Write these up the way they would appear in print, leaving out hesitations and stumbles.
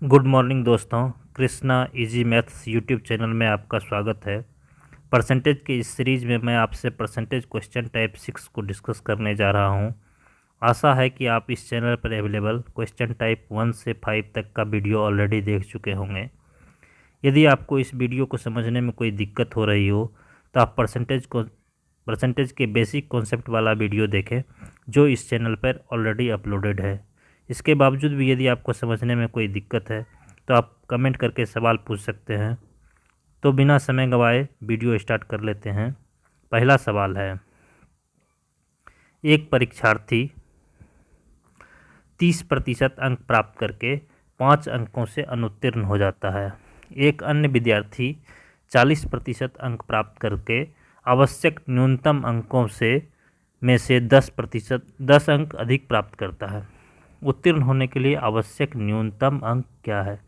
Good morning दोस्तों, Krishna easy maths YouTube channel में आपका स्वागत है। परसेंटेज की इस सीरीज़ में मैं आपसे परसेंटेज क्वेश्चन टाइप 6 को डिस्कस करने जा रहा हूं। आशा है कि आप इस चैनल पर अवेलेबल क्वेश्चन टाइप 1 से 5 तक का वीडियो ऑलरेडी देख चुके होंगे। यदि आपको इस वीडियो को समझने में कोई दिक्कत हो रही हो तो आप परसेंटेज के बेसिक कॉन्सेप्ट वाला वीडियो देखें जो इस चैनल पर ऑलरेडी अपलोडेड है। इसके बावजूद भी यदि आपको समझने में कोई दिक्कत है तो आप कमेंट करके सवाल पूछ सकते हैं। तो बिना समय गंवाए वीडियो स्टार्ट कर लेते हैं। पहला सवाल है, एक परीक्षार्थी 30% अंक प्राप्त करके 5 अंकों से अनुत्तीर्ण हो जाता है। एक अन्य विद्यार्थी 40% अंक प्राप्त करके आवश्यक न्यूनतम अंकों में से 10 अंक अधिक प्राप्त करता है। उत्तीर्ण होने के लिए आवश्यक न्यूनतम अंक क्या है?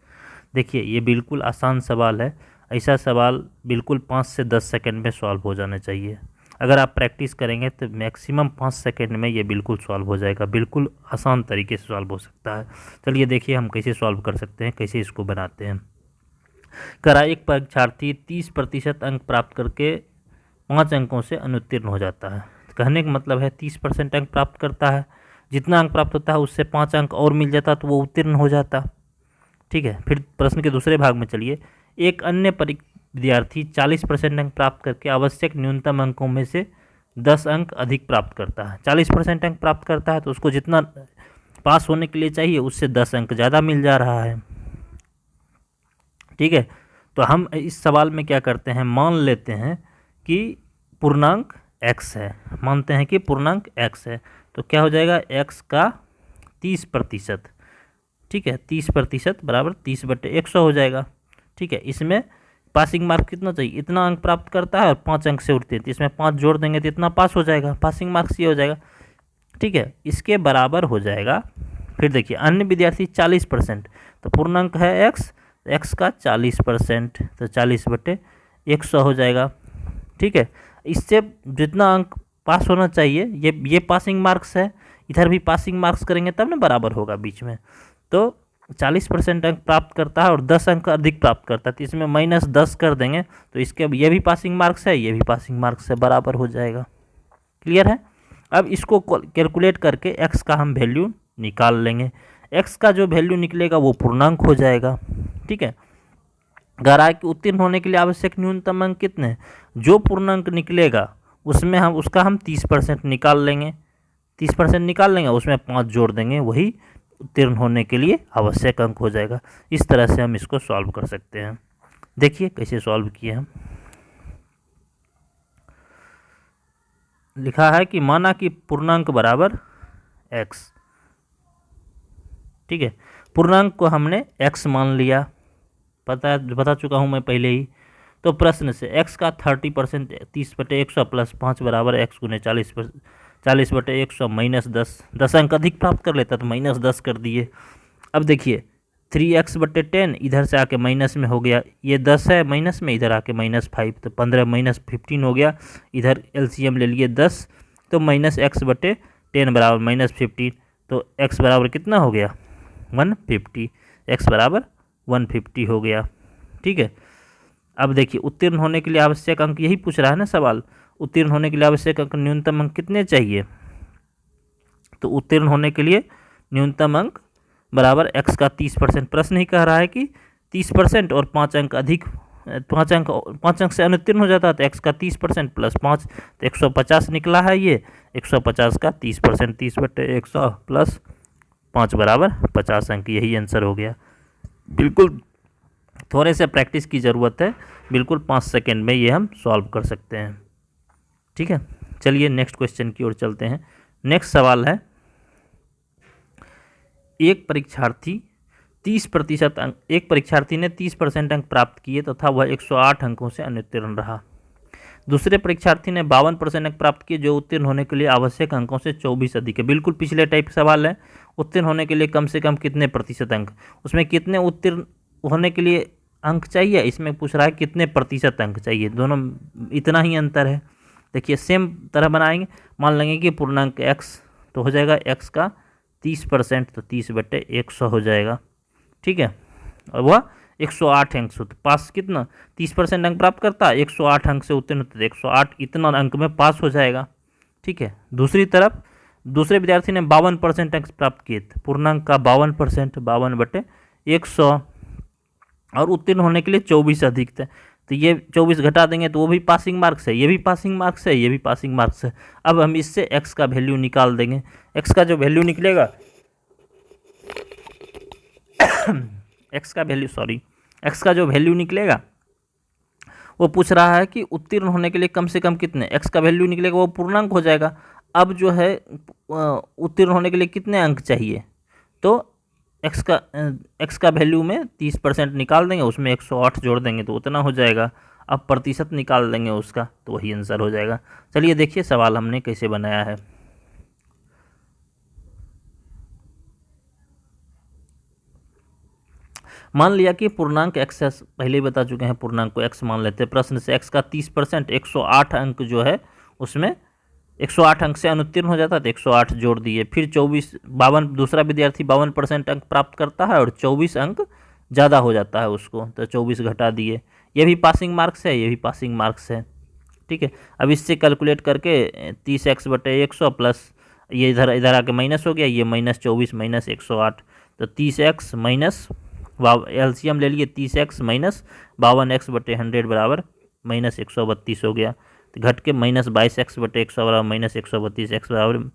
देखिए, ये बिल्कुल आसान सवाल है। ऐसा सवाल बिल्कुल 5 से 10 सेकंड में सॉल्व हो जाना चाहिए। अगर आप प्रैक्टिस करेंगे तो मैक्सिमम 5 सेकंड में ये बिल्कुल सॉल्व हो जाएगा। बिल्कुल आसान तरीके से सॉल्व हो सकता है। चलिए देखिए हम कैसे सॉल्व कर सकते हैं, कैसे इसको बनाते हैं। करा एक परीक्षार्थी 30% अंक प्राप्त करके 5 अंकों से अनुत्तीर्ण हो जाता है। कहने का मतलब है 30% अंक प्राप्त करता है, जितना अंक प्राप्त होता है उससे 5 अंक और मिल जाता तो वो उत्तीर्ण हो जाता। ठीक है, फिर प्रश्न के दूसरे भाग में चलिए। एक अन्य विद्यार्थी 40% अंक प्राप्त करके आवश्यक न्यूनतम अंकों में से 10 अंक अधिक प्राप्त करता है। 40% अंक प्राप्त करता है तो उसको जितना पास होने के लिए चाहिए उससे 10 अंक ज़्यादा मिल जा रहा है। ठीक है, तो हम इस सवाल में क्या करते हैं, मान लेते हैं कि पूर्णांक x है। मानते हैं कि पूर्णांक x है तो क्या हो जाएगा, x का 30%। ठीक है, 30% बराबर 30/100 हो जाएगा। ठीक है, इसमें पासिंग मार्क कितना चाहिए, इतना अंक प्राप्त करता है और 5 अंक से उठते हैं तो इसमें 5 जोड़ देंगे तो इतना पास हो जाएगा। पासिंग मार्क्स ये हो जाएगा। ठीक है, इसके बराबर हो जाएगा। फिर देखिए अन्य विद्यार्थी 40%, तो पूर्णांक है x का 40%, तो 40/100 हो जाएगा। ठीक है, इससे जितना अंक पास होना चाहिए ये पासिंग मार्क्स है, इधर भी पासिंग मार्क्स करेंगे तब ना बराबर होगा बीच में। तो 40% अंक प्राप्त करता है और 10 अंक अधिक प्राप्त करता है तो इसमें -10 कर देंगे तो इसके अब ये भी पासिंग मार्क्स है, ये भी पासिंग मार्क्स से बराबर हो जाएगा। क्लियर है? अब इसको कैलकुलेट करके x का हम वैल्यू निकाल लेंगे। x का जो वैल्यू निकलेगा वो पूर्णांक हो जाएगा। ठीक है, गहराई के उत्तीर्ण होने के लिए आवश्यक न्यूनतम अंक कितने हैं, जो पूर्णांक निकलेगा उसमें हम उसका 30% निकाल लेंगे। 30% निकाल लेंगे, उसमें 5 जोड़ देंगे, वही उत्तीर्ण होने के लिए आवश्यक अंक हो जाएगा। इस तरह से हम इसको सॉल्व कर सकते हैं। देखिए कैसे सॉल्व किए हम। लिखा है कि माना कि पूर्णांक बराबर x। ठीक है, पूर्णांक को हमने x मान लिया, बता चुका हूँ मैं पहले ही। तो प्रश्न से x का 30% 30/100 प्लस 5 बराबर x गुने 40/100 -10 अंक अधिक प्राप्त कर लेता तो -10 कर दिए। अब देखिए 3x/10 इधर से आके माइनस में हो गया, ये 10 है माइनस में, इधर आके -5 तो 15 -15 हो गया। इधर एलसीएम ले लिए 10 तो -x/10 बराबर -15, तो x बराबर कितना हो गया 150। x बराबर 150 हो गया। ठीक है, अब देखिए उत्तीर्ण होने के लिए आवश्यक अंक, यही पूछ रहा है ना सवाल, उत्तीर्ण होने के लिए आवश्यक अंक न्यूनतम अंक कितने चाहिए। तो उत्तीर्ण होने के लिए न्यूनतम अंक बराबर x का 30%। प्रश्न ही कह रहा है कि 30% और 5 अंक अधिक, 5 अंक से अनुत्तीर्ण हो जाता है तो x का 30% प्लस 5 तो 150 निकला है। ये 150 का 30%, 30/100 प्लस 5 बराबर 50 अंक, यही आंसर हो गया। बिल्कुल थोड़े से प्रैक्टिस की ज़रूरत है, बिल्कुल 5 सेकेंड में ये हम सॉल्व कर सकते हैं। ठीक है, चलिए नेक्स्ट क्वेश्चन की ओर चलते हैं। नेक्स्ट सवाल है, एक परीक्षार्थी ने 30% अंक प्राप्त किए तथा वह 108 अंकों से अनुत्तीर्ण रहा। दूसरे परीक्षार्थी ने 52% अंक प्राप्त किए जो उत्तीर्ण होने के लिए आवश्यक अंकों से 24 अधिक है। बिल्कुल पिछले टाइप सवाल है, उत्तीर्ण होने के लिए कम से कम कितने प्रतिशत अंक, उसमें कितने उत्तीर्ण होने के लिए अंक चाहिए, इसमें पूछ रहा है कितने प्रतिशत अंक चाहिए। दोनों इतना ही अंतर है। देखिए सेम तरह बनाएंगे, मान लेंगे कि पूर्णांक x तो हो जाएगा x का 30%, तो 30/100 हो जाएगा। ठीक है, और वह 108 अंक से पास कितना 30% अंक प्राप्त करता है, 108 अंक से उत्तीर्ण होते 108 इतना अंक में पास हो जाएगा। ठीक है, दूसरी तरफ दूसरे विद्यार्थी ने 52% अंक प्राप्त किए थे, पूर्णांक का 52%, 52/100 और उत्तीर्ण होने के लिए 24 अधिक थे, तो ये 24 घटा देंगे तो वो भी पासिंग मार्क्स है, ये भी पासिंग मार्क्स है, ये भी पासिंग मार्क्स है। अब हम इससे एक्स का वैल्यू निकाल देंगे। एक्स का जो वैल्यू निकलेगा एक्स का जो वैल्यू निकलेगा वो पूछ रहा है कि उत्तीर्ण होने के लिए कम से कम कितने, एक्स का वैल्यू निकलेगा वो पूर्णांक हो जाएगा। अब जो है उत्तीर्ण होने के लिए कितने अंक चाहिए, तो एक्स का वैल्यू में 30% निकाल देंगे, उसमें 108 जोड़ देंगे तो उतना हो जाएगा। अब प्रतिशत निकाल देंगे उसका तो वही आंसर हो जाएगा। चलिए देखिए सवाल हमने कैसे बनाया है। मान लिया कि पूर्णांक एक्स है, पहले ही बता चुके हैं पूर्णांक को एक्स मान लेते हैं। प्रश्न से एक्स का 30% 108 अंक जो है उसमें 108 अंक से अनुत्तीर्ण हो जाता है तो 108 जोड़ दिए। फिर 52 दूसरा विद्यार्थी 52% अंक प्राप्त करता है और 24 अंक ज़्यादा हो जाता है उसको, तो 24 घटा दिए। ये भी पासिंग मार्क्स है, ये भी पासिंग मार्क्स है। ठीक है, अब इससे कैलकुलेट करके 30x/100 प्लस ये इधर आके माइनस हो गया, ये -24 - 108, तो 30x माइनस एलसीएम ले लिए 30x माइनस 52x/100 बराबर -132 हो गया, तो घट के -22x/100 बराबर -132x बराबर,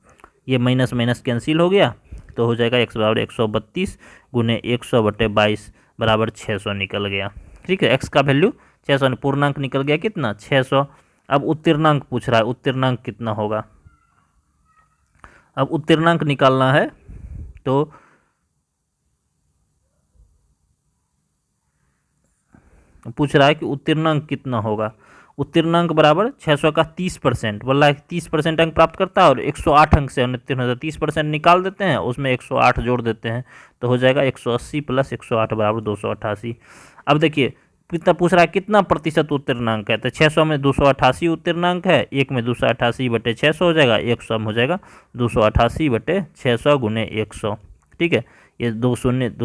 ये माइनस माइनस कैंसिल हो गया तो हो जाएगा x बराबर 132 गुने 100/22 बराबर 600 निकल गया। ठीक है, x का वैल्यू 600, पूर्णांक निकल गया कितना 600। अब उत्तीर्णांक पूछ रहा है, उत्तीर्णांक कितना होगा। अब उत्तीर्णांक निकालना है तो पूछ रहा है कि उत्तीर्णांक कितना होगा। उत्तीर्णांक बराबर 600 का 30%, बोला है 30% अंक प्राप्त करता है और 108 अंक से अनुत्तीर्ण होता है, 30% निकाल देते हैं उसमें 108 जोड़ देते हैं तो हो जाएगा 180 + 108 बराबर 288। अब देखिए कितना पूछ रहा है, कितना प्रतिशत उत्तीर्णांक है, तो 600 में 288 उत्तीर्णांक है, एक में 288/600 हो जाएगा, 100 में हो जाएगा 288/600 गुने 100। ठीक है, ये 2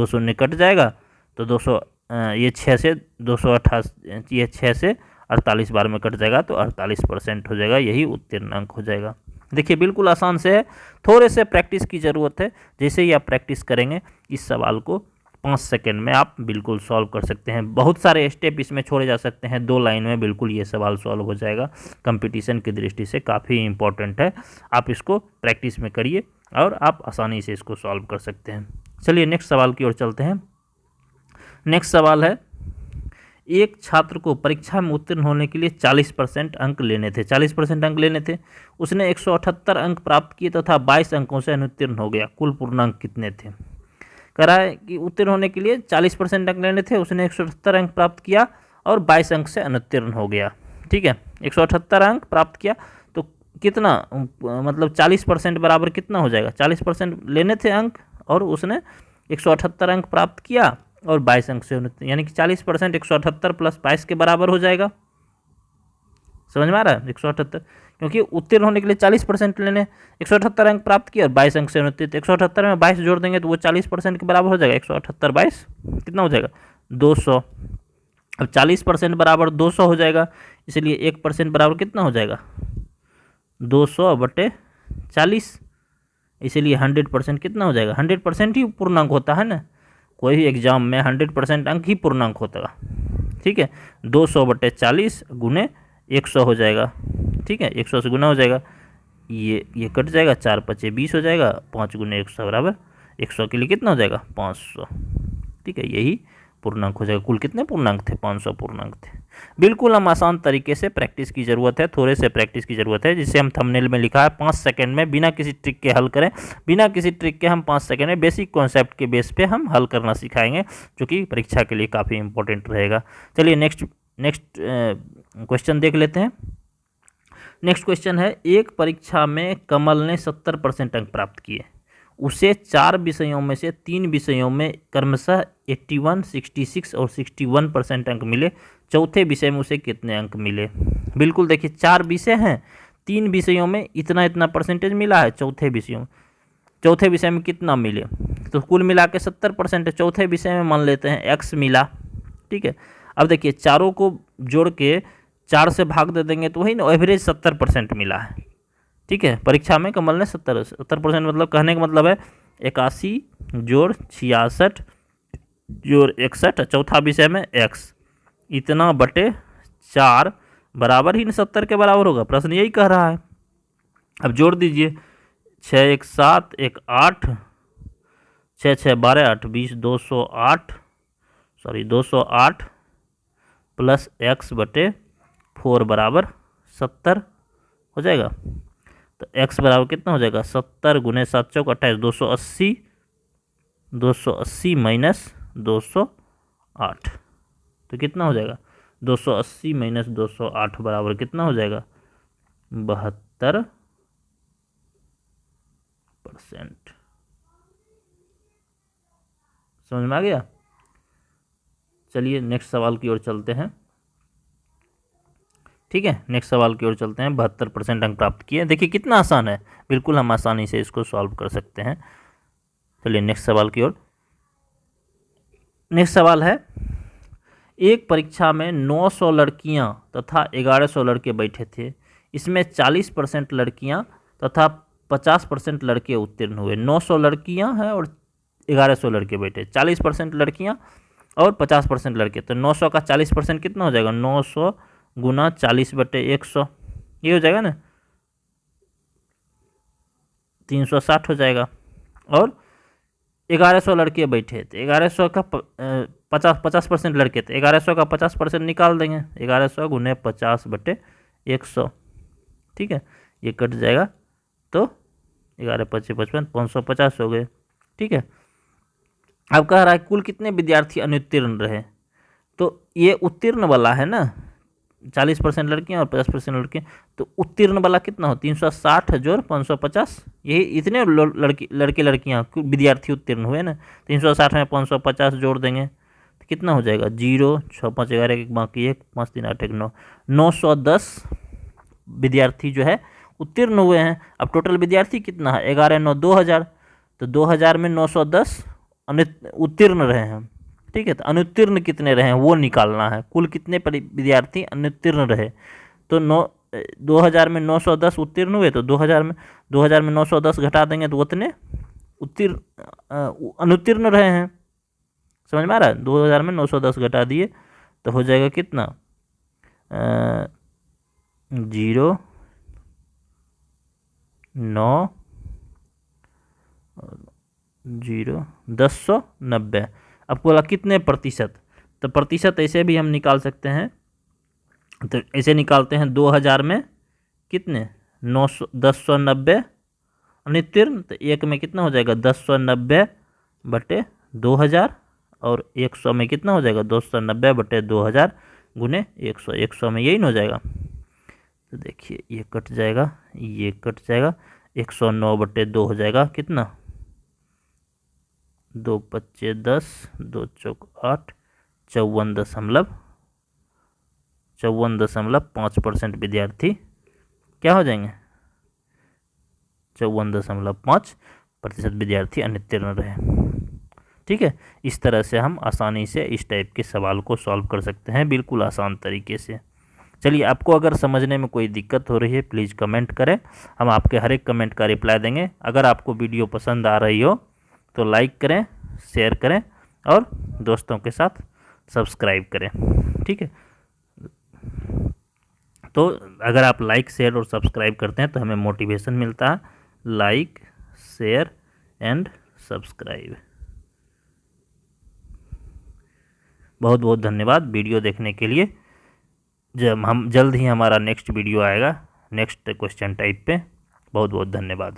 शून्य कट जाएगा तो 200 ये 6 से 288, ये 6 से 48 बार में कट जाएगा तो 48% हो जाएगा, यही उत्तीर्णांक हो जाएगा। देखिए बिल्कुल आसान से है, थोड़े से प्रैक्टिस की ज़रूरत है। जैसे ही आप प्रैक्टिस करेंगे इस सवाल को 5 सेकंड में आप बिल्कुल सॉल्व कर सकते हैं। बहुत सारे स्टेप इसमें छोड़े जा सकते हैं, 2 लाइन में बिल्कुल ये सवाल सॉल्व हो जाएगा। कंपटीशन की दृष्टि से काफ़ी इंपॉर्टेंट है, आप इसको प्रैक्टिस में करिए और आप आसानी से इसको सॉल्व कर सकते हैं। चलिए नेक्स्ट सवाल की ओर चलते हैं। नेक्स्ट सवाल है, एक छात्र को परीक्षा में उत्तीर्ण होने के लिए 40% अंक लेने थे, 40% अंक लेने थे, उसने 178 अंक प्राप्त किए तथा 22 अंकों से अनुत्तीर्ण हो गया, कुल पूर्णांक कितने थे। कह रहा है कि उत्तीर्ण होने के लिए 40% अंक लेने थे, उसने 178 अंक प्राप्त किया और 22 अंक से अनुत्तीर्ण हो गया। ठीक है, 178 अंक प्राप्त किया तो कितना, मतलब 40% बराबर कितना हो जाएगा, 40% लेने थे अंक और उसने 178 अंक प्राप्त किया और 22 अंक से उत्तीर्ण, यानी कि 40% 178 + 22 के बराबर हो जाएगा। समझ में आ रहा है, 178, क्योंकि उत्तीर्ण होने के लिए 40% लेने, 178 अंक प्राप्त किया और 22 अंक से अनुत्तीर्ण, 178 में 22 जोड़ देंगे तो वो 40% के बराबर हो जाएगा। 178 22 कितना हो जाएगा 200। अब 40% बराबर 200 हो जाएगा, इसलिए 1% बराबर कितना हो जाएगा 200/40, इसीलिए 100% कितना हो जाएगा, 100% ही पूर्णांक होता है ना, कोई भी एग्जाम में 100% अंक ही पूर्णांक होता है। ठीक है, 200/40 गुने 100 हो जाएगा। ठीक है, 100 से गुना हो जाएगा, ये कट जाएगा, 4 × 5 = 20 हो जाएगा, 5 गुने 100 बराबर 100 के लिए कितना हो जाएगा 500। ठीक है, यही पूर्णांक हो जाएगा। कुल कितने पूर्णांक थे, 500 पूर्णांक थे। बिल्कुल हम आसान तरीके से, प्रैक्टिस की ज़रूरत है, थोड़े से प्रैक्टिस की ज़रूरत है, जिसे हम थंबनेल में लिखा है 5 सेकंड में बिना किसी ट्रिक के हल करें। बिना किसी ट्रिक के हम 5 सेकंड में बेसिक कॉन्सेप्ट के बेस पे हम हल करना सिखाएंगे, जो कि परीक्षा के लिए काफ़ी इंपॉर्टेंट रहेगा। चलिए नेक्स्ट क्वेश्चन देख लेते हैं। नेक्स्ट क्वेश्चन है, एक परीक्षा में कमल ने 70% अंक प्राप्त किए, उसे 4 विषयों में से 3 विषयों में क्रमशः 81, 66 और 61% अंक मिले, चौथे विषय में उसे कितने अंक मिले। बिल्कुल देखिए 4 विषय हैं, 3 विषयों में इतना परसेंटेज मिला है, चौथे विषयों चौथे विषय में कितना मिले, तो कुल मिला के 70% है। चौथे विषय में मान लेते हैं x मिला, ठीक है। अब देखिए चारों को जोड़ के 4 से भाग दे देंगे तो वही ना, एवरेज 70% मिला है, ठीक है। परीक्षा में कमल ने 70% मतलब कहने का मतलब है 81 जोड़ 66 जोड़ 61, चौथा विषय में x इतना बटे 4 बराबर ही 70 के बराबर होगा। प्रश्न यही कह रहा है। अब जोड़ दीजिए, 6 1 7 1 8, 6 6 12 8 20 208 प्लस x बटे 4 बराबर 70 हो जाएगा। तो x बराबर कितना हो जाएगा, 70 गुने 7 चौक 28, 280 माइनस 208, तो कितना हो जाएगा, 280 माइनस 208 बराबर कितना हो जाएगा, 72%। समझ में आ गया। चलिए नेक्स्ट सवाल की ओर चलते हैं, ठीक है। नेक्स्ट सवाल की ओर चलते हैं। 72% अंक प्राप्त किए। देखिए कितना आसान है, बिल्कुल हम आसानी से इसको सॉल्व कर सकते हैं। चलिए नेक्स्ट सवाल की ओर। नेक्स्ट सवाल है, एक परीक्षा में 900 लड़कियां तथा 1100 लड़के बैठे थे। इसमें 40% लड़कियां तथा 50% लड़के उत्तीर्ण हुए। 900 लड़कियां हैं और 1100 लड़के बैठे, 40% लड़कियां और 50% लड़के। तो 900 का 40% कितना हो जाएगा, 900 गुना 40 बटे 100, ये हो जाएगा ना 360 हो जाएगा। और 1100 लड़के बैठे थे, 1100 का 50% लड़के थे, 1100 का 50% निकाल देंगे, 1100 गुने 50 बटे 100, ठीक है। ये कट जाएगा तो 11 25 55 550 हो गए, ठीक है। अब कह रहा है कुल कितने विद्यार्थी अनुत्तीर्ण रहे। तो ये उत्तीर्ण वाला है ना, 40% लड़कियां और 50% लड़के, तो उत्तीर्ण वाला कितना हो, 360 जोड़ 550, यही इतने लड़के लड़कियां विद्यार्थी उत्तीर्ण हुए ना। 360 में 550 जोड़ देंगे तो कितना हो जाएगा, 0 6 5 11 1 बाकी 1 5 3 8 1 9, 910 विद्यार्थी जो है उत्तीर्ण हुए हैं। अब टोटल विद्यार्थी कितना है, 11 9 2000, तो 2000 में 910 उत्तीर्ण रहे हैं, ठीक है। तो अनुत्तीर्ण कितने रहे वो निकालना है, कुल कितने विद्यार्थी अनुत्तीर्ण रहे। तो 2000 में 910 उत्तीर्ण हुए, तो 2000 में 910 घटा देंगे तो उतने अनुत्तीर्ण रहे हैं। समझ में आ रहा है, 2000 में 910 घटा दिए तो हो जाएगा कितना, 0 9 0 1090। अब बोला कितने प्रतिशत, तो प्रतिशत ऐसे भी हम निकाल सकते हैं। तो ऐसे निकालते हैं, 2000 में कितने 1090 अनुत्तीर्ण, तो एक में कितना हो जाएगा 1090 बटे 2000, और 100 में कितना हो जाएगा 290 बटे 2000 गुने 100, 100 में यही न हो जाएगा। तो देखिए ये कट जाएगा, ये कट जाएगा, 109 बटे 2 हो जाएगा कितना, 2 25 10 2 चौक 8, 54.5% विद्यार्थी क्या हो जाएंगे, 54.5% विद्यार्थी अनुत्तीर्ण रहे, ठीक है। इस तरह से हम आसानी से इस टाइप के सवाल को सॉल्व कर सकते हैं, बिल्कुल आसान तरीके से। चलिए आपको अगर समझने में कोई दिक्कत हो रही है प्लीज़ कमेंट करें, हम आपके हर एक कमेंट का रिप्लाई देंगे। अगर आपको वीडियो पसंद आ रही हो तो लाइक करें, शेयर करें और दोस्तों के साथ सब्सक्राइब करें, ठीक है। तो अगर आप लाइक शेयर और सब्सक्राइब करते हैं तो हमें मोटिवेशन मिलता है। Like share and subscribe. बहुत बहुत धन्यवाद वीडियो देखने के लिए। जल्द ही हमारा नेक्स्ट वीडियो आएगा नेक्स्ट क्वेश्चन टाइप पे। बहुत बहुत धन्यवाद।